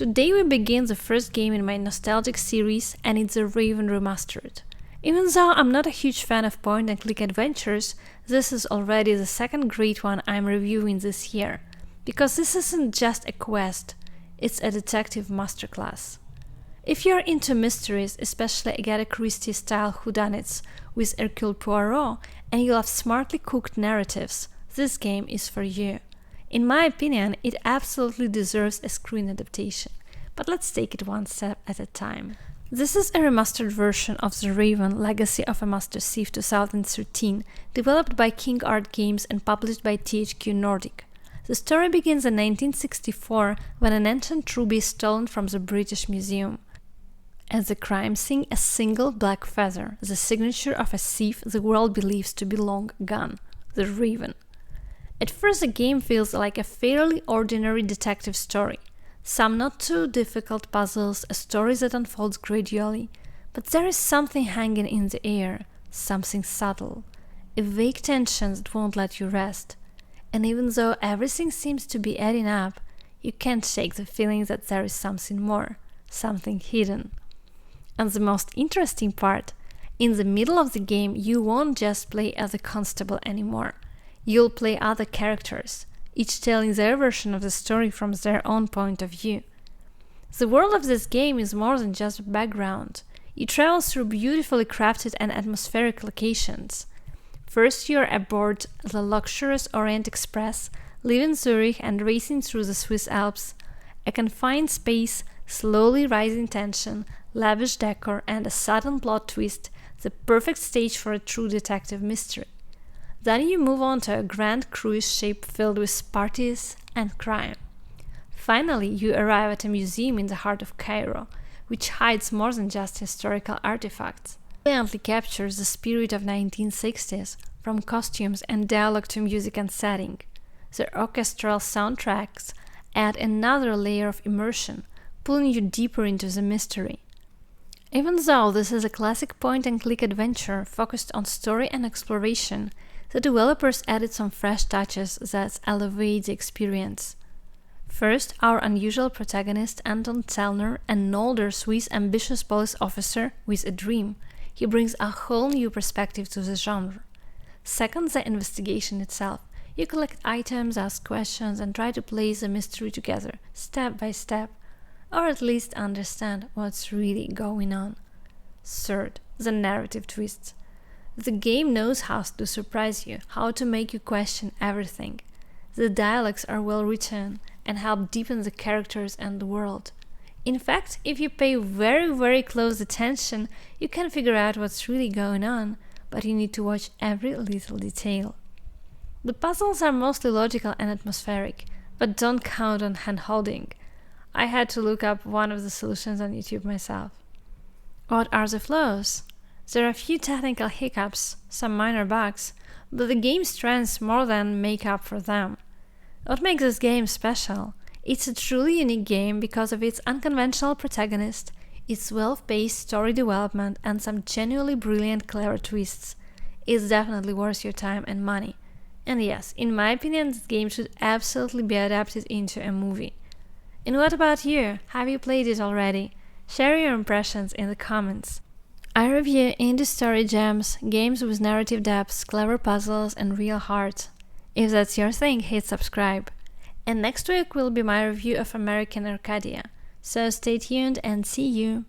Today we begin the first game in my nostalgic series, and it's the Raven Remastered. Even though I'm not a huge fan of point-and-click adventures, this is already the second great one I'm reviewing this year, because this isn't just a quest, it's a detective masterclass. If you're into mysteries, especially Agatha Christie-style whodunits with Hercule Poirot, and you love smartly cooked narratives, this game is for you. In my opinion, it absolutely deserves a screen adaptation, but let's take it one step at a time. This is a remastered version of The Raven: Legacy of a Master Thief 2013, developed by King Art Games and published by THQ Nordic. The story begins in 1964 when an ancient ruby is stolen from the British Museum. At the crime scene, a single black feather, the signature of a thief the world believes to be long gone, the Raven. At first the game feels like a fairly ordinary detective story. Some not too difficult puzzles, a story that unfolds gradually, but there is something hanging in the air, something subtle, a vague tension that won't let you rest. And even though everything seems to be adding up, you can't shake the feeling that there is something more, something hidden. And the most interesting part, in the middle of the game you won't just play as a constable anymore. You'll play other characters, each telling their version of the story from their own point of view. The world of this game is more than just a background. You travel through beautifully crafted and atmospheric locations. First you're aboard the luxurious Orient Express, leaving Zurich and racing through the Swiss Alps. A confined space, slowly rising tension, lavish decor, and a sudden plot twist, the perfect stage for a true detective mystery. Then you move on to a grand cruise ship filled with parties and crime. Finally, you arrive at a museum in the heart of Cairo, which hides more than just historical artifacts. It brilliantly captures the spirit of 1960s, from costumes and dialogue to music and setting. The orchestral soundtracks add another layer of immersion, pulling you deeper into the mystery. Even though this is a classic point-and-click adventure focused on story and exploration, the developers added some fresh touches that elevate the experience. First, our unusual protagonist Anton Zellner, an older Swiss ambitious police officer with a dream. He brings a whole new perspective to the genre. Second, the investigation itself. You collect items, ask questions, and try to place the mystery together, step by step, or at least understand what's really going on. Third, the narrative twists. The game knows how to surprise you, how to make you question everything. The dialogues are well written and help deepen the characters and the world. In fact, if you pay very close attention, you can figure out what's really going on, but you need to watch every little detail. The puzzles are mostly logical and atmospheric, but don't count on hand-holding. I had to look up one of the solutions on YouTube myself. What are the flaws? There are a few technical hiccups, some minor bugs, but the game's strengths more than make up for them. What makes this game special? It's a truly unique game because of its unconventional protagonist, its well-paced story development, and some genuinely brilliant, clever twists. It's definitely worth your time and money. And yes, in my opinion, this game should absolutely be adapted into a movie. And what about you? Have you played it already? Share your impressions in the comments. I review indie story gems, games with narrative depth, clever puzzles, and real heart. If that's your thing, hit subscribe. And next week will be my review of American Arcadia. So stay tuned and see you!